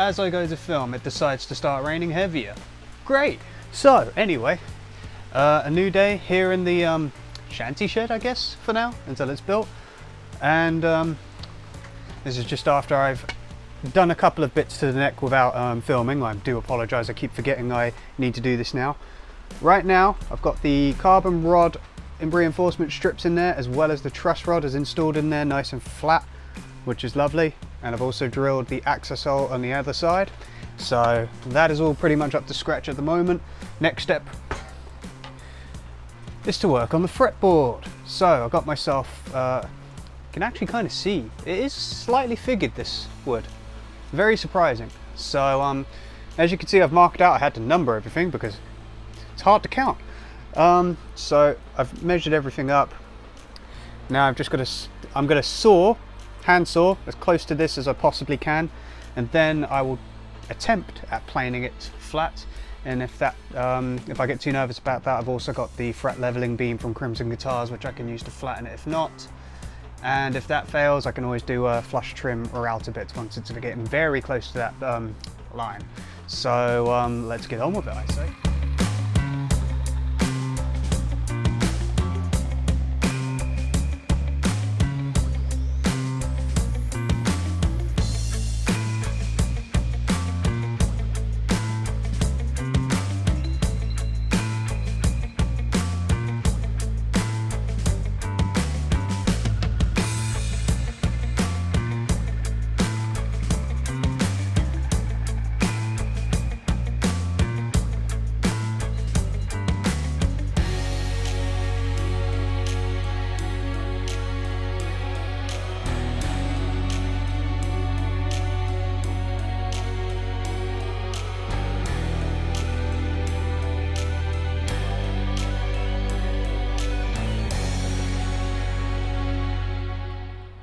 as I go to film, it decides to start raining heavier. Great. So anyway, a new day here in the shanty shed, I guess, for now, until it's built. And this is just after I've done a couple of bits to the neck without filming. I do apologise, I keep forgetting I need to do this now. Right now, I've got the carbon rod reinforcement strips in there, as well as the truss rod is installed in there nice and flat, which is lovely. And I've also drilled the access hole on the other side. So that is all pretty much up to scratch at the moment. Next step is to work on the fretboard. So I got myself, can actually kind of see, it is slightly figured, this wood. Very surprising. So as you can see, I've marked out, I had to number everything because it's hard to count. So I've measured everything up. Now I've just got to, I'm going to saw, hand saw as close to this as I possibly can, and then I will attempt at planing it flat. And if that, if I get too nervous about that, I've also got the fret leveling beam from Crimson Guitars, which I can use to flatten it if not. And if that fails, I can always do a flush trim or outer bits once it's getting very close to that line. So let's get on with it, I say.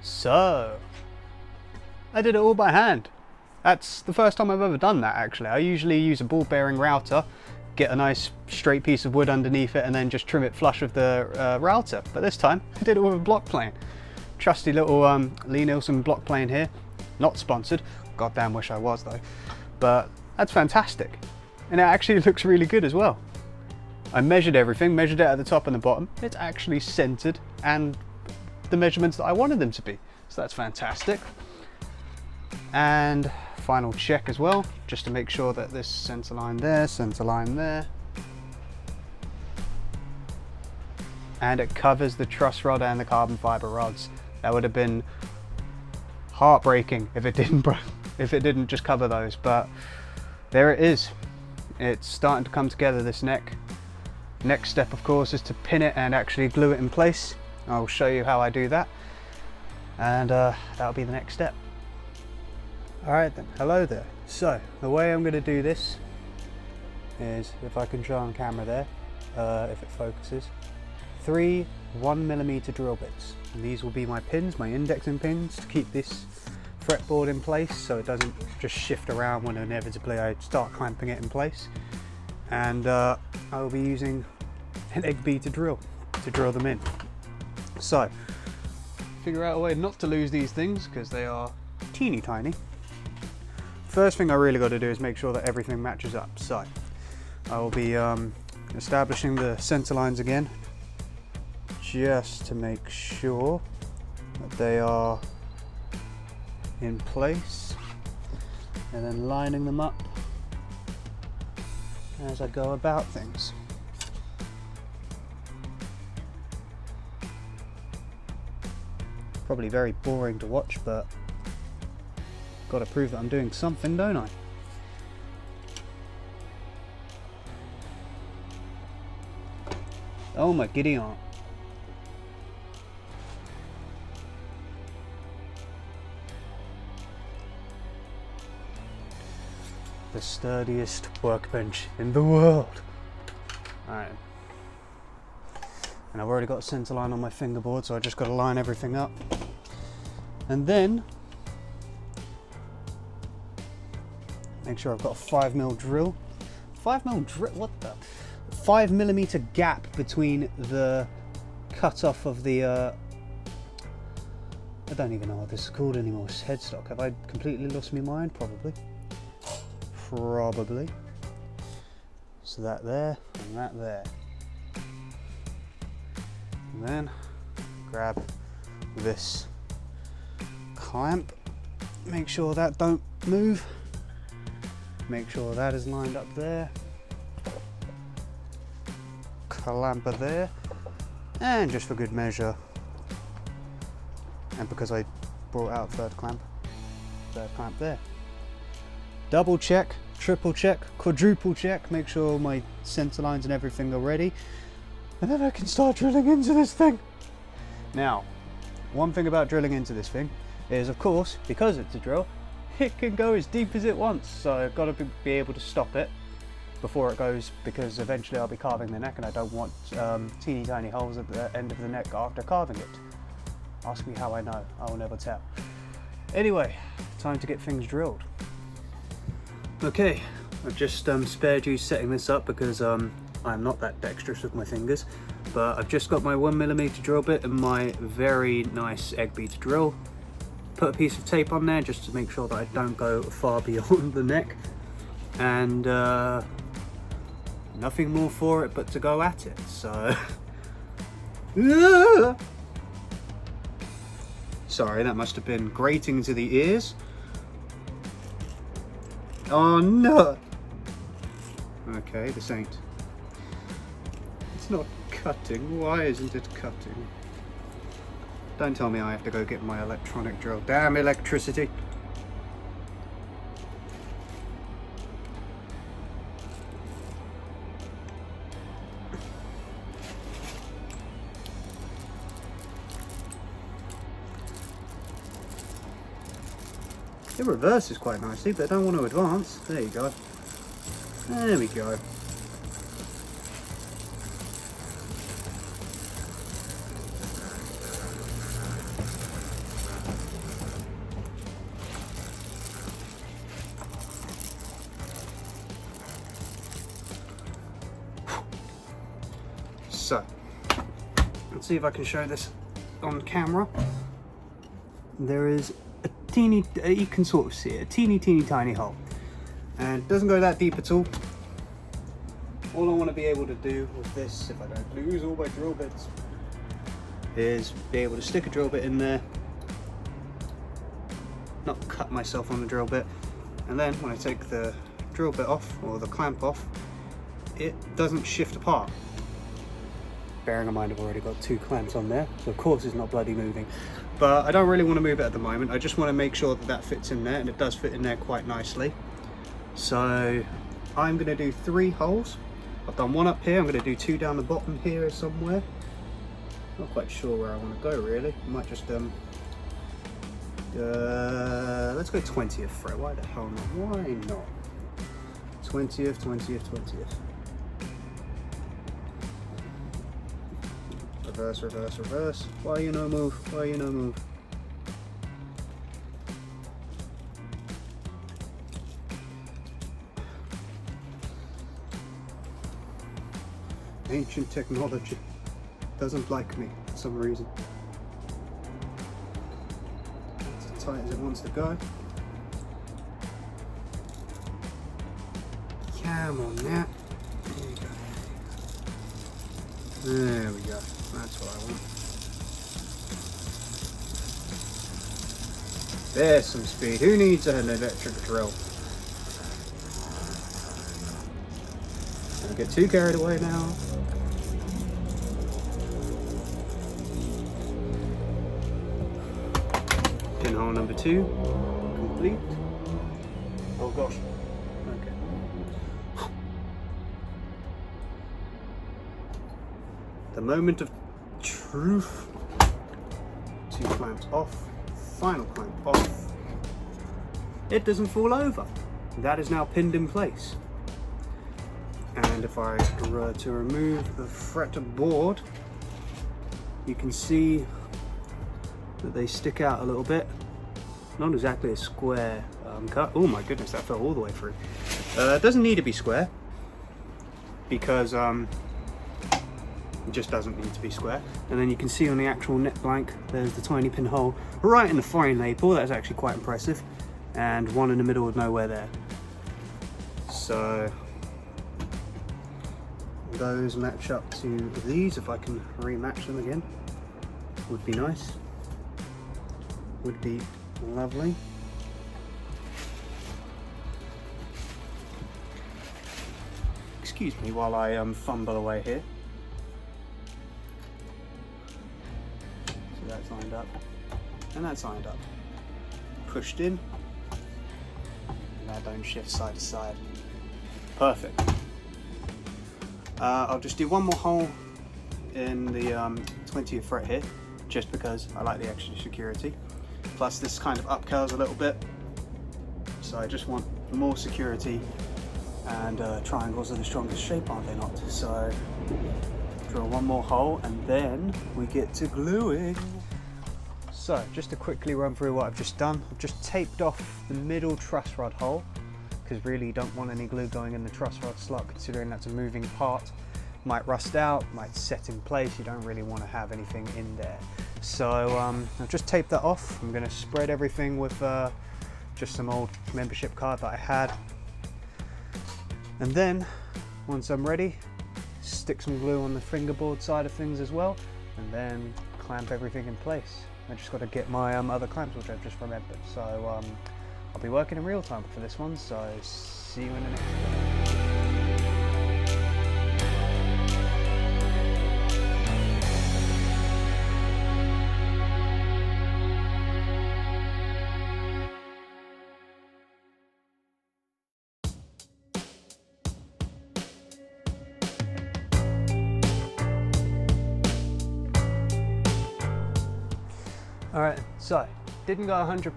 So, I did it all by hand. That's the first time I've ever done that, actually. I usually use a ball bearing router, get a nice straight piece of wood underneath it, and then just trim it flush with the router. But this time, I did it with a block plane. Trusty little Lee Nielsen block plane here. Not sponsored. Goddamn wish I was though. But that's fantastic. And it actually looks really good as well. I measured everything, measured it at the top and the bottom. It's actually centered and the measurements that I wanted them to be. So that's fantastic. And final check as well, just to make sure that this center line there, and it covers the truss rod and the carbon fiber rods. That would have been heartbreaking if it didn't just cover those, but there it is. It's starting to come together, this neck. Next step, of course, is to pin it and actually glue it in place. I'll show you how I do that, and that'll be the next step. Alright then, hello there. So, the way I'm going to do this is, if I can show on camera there, if it focuses, 3 1mm drill bits. And these will be my pins, my indexing pins, to keep this fretboard in place so it doesn't just shift around when inevitably I start clamping it in place. And I will be using an egg beater drill to drill them in. So, figure out a way not to lose these things because they are teeny tiny. First thing I really got to do is make sure that everything matches up. So, I will be establishing the center lines again, just to make sure that they are in place, and then lining them up as I go about things. Probably very boring to watch, but got to prove that I'm doing something, don't I? Oh my giddy aunt. The sturdiest workbench in the world. Alright. And I've already got a center line on my fingerboard, so I just got to line everything up. And then make sure I've got a 5mm drill. 5mm drill? What the? 5mm gap between the cut off of the I don't even know what this is called anymore. It's headstock. Have I completely lost my mind? Probably. probably. So that there and that there. And then grab this clamp, make sure that don't move, make sure that is lined up there, clamp it there, and just for good measure, and because I brought out third clamp there. Double check, triple check, quadruple check, make sure all my center lines and everything are ready, and then I can start drilling into this thing. Now, one thing about drilling into this thing is, of course, because it's a drill, it can go as deep as it wants, so I've got to be able to stop it before it goes, because eventually I'll be carving the neck and I don't want teeny tiny holes at the end of the neck after carving it. Ask me how I know, I will never tell. Anyway, time to get things drilled. Okay, I've just spared you setting this up because I'm not that dexterous with my fingers, but I've just got my 1mm drill bit and my very nice egg beater drill. Put a piece of tape on there just to make sure that I don't go far beyond the neck, and nothing more for it but to go at it, so sorry, that must have been grating to the ears. Oh no! Okay, this ain't. It's not cutting. Why isn't it cutting? Don't tell me I have to go get my electronic drill. Damn electricity! It reverses quite nicely, but I don't want to advance. There you go. There we go. So, let's see if I can show this on camera. There is a teeny, you can sort of see it, a teeny tiny hole, and it doesn't go that deep at all. All I want to be able to do with this, if I don't lose all my drill bits, is be able to stick a drill bit in there, not cut myself on the drill bit, and then when I take the drill bit off, or the clamp off, it doesn't shift apart. Bearing in mind I've already got 2 clamps on there, so of course it's not bloody moving. But I don't really want to move it at the moment. I just want to make sure that that fits in there, and it does fit in there quite nicely. So I'm going to do 3 holes. I've done 1 up here, I'm going to do 2 down the bottom here somewhere. Not quite sure where I want to go really. I might just let's go 20th thread. Why the hell not? Why not? 20th. Reverse. Why you no move? Ancient technology doesn't like me for some reason. It's as tight as it wants to go. Come on now. There you go. There we go. That's what I want. There's some speed. Who needs an electric drill? Don't get too carried away now. Pinhole number 2 complete. Oh gosh. Okay. The moment of truth. 2 clamps off. Final clamp off. It doesn't fall over. That is now pinned in place. And if I were to remove the fretboard, you can see that they stick out a little bit. Not exactly a square cut. Oh my goodness, that fell all the way through. It doesn't need to be square because it just doesn't need to be square. And then you can see on the actual neck blank, there's the tiny pinhole right in the fine maple. That's actually quite impressive. And one in the middle with nowhere there. So those match up to these. If I can rematch them again, would be nice, would be lovely. Excuse me while I fumble away here. So that's lined up, and that's lined up, pushed in, and that don't shift side to side. Perfect. I'll just do one more hole in the 20th fret here, just because I like the extra security. Plus this kind of up curls a little bit, so I just want more security, and triangles are the strongest shape, aren't they not? So drill one more hole and then we get to gluing. So just to quickly run through what I've just done, I've just taped off the middle truss rod hole, because really you don't want any glue going in the truss rod slot, considering that's a moving part. Might rust out, might set in place, you don't really want to have anything in there. So I've just taped that off. I'm going to spread everything with just some old membership card that I had. And then, once I'm ready, stick some glue on the fingerboard side of things as well, and then clamp everything in place. I just got to get my other clamps, which I've just remembered. So I'll be working in real time for this one, so see you in the next video. Alright, so didn't go 100%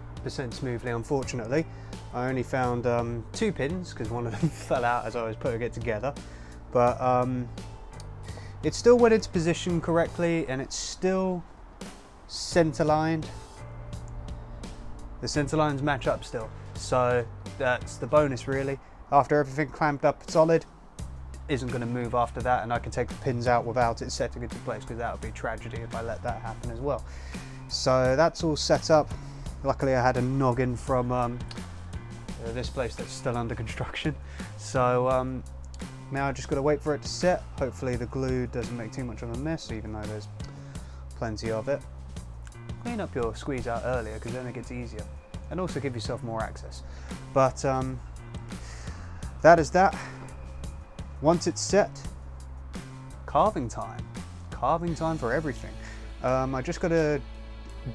smoothly, unfortunately. I only found 2 pins because one of them fell out as I was putting it together, but it still went into position correctly, and it's still center lined. The center lines match up still, so that's the bonus really. After everything clamped up solid, isn't going to move after that, and I can take the pins out without it setting into place, because that would be tragedy if I let that happen as well. So that's all set up. Luckily I had a noggin from this place that's still under construction. So now I just got to wait for it to set. Hopefully the glue doesn't make too much of a mess, even though there's plenty of it. Clean up your squeeze out earlier, because then it gets easier, and also give yourself more access. But that is that. Once it's set, carving time. Carving time for everything. I just got to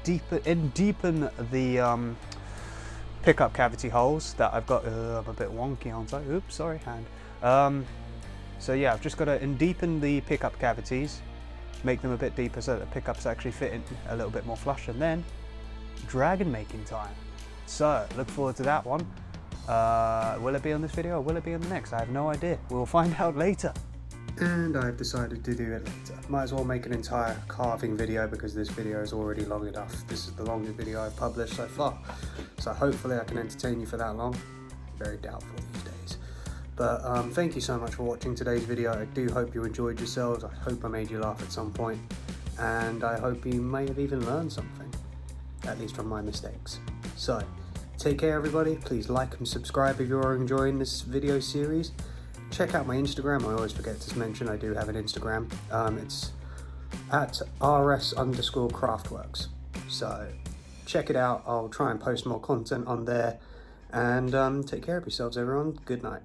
deepen the pickup cavity holes that I've got. I'm a bit wonky, aren't I? Oops, sorry, hand. So yeah, I've just got to deepen the pickup cavities, make them a bit deeper so that the pickups actually fit in a little bit more flush, and then dragon making time. So look forward to that one. Will it be on this video or will it be on the next? I have no idea. We'll find out later. And I've decided to do it later. Might as well make an entire carving video, because this video is already long enough. This is the longest video I've published so far. So hopefully I can entertain you for that long. Very doubtful these days. But thank you so much for watching today's video. I do hope you enjoyed yourselves. I hope I made you laugh at some point. And I hope you may have even learned something, at least from my mistakes. So take care everybody. Please like and subscribe if you're enjoying this video series. Check out my Instagram. I always forget to mention I do have an Instagram. It's at rs_craftworks. So check it out. I'll try and post more content on there. And take care of yourselves, everyone. Good night.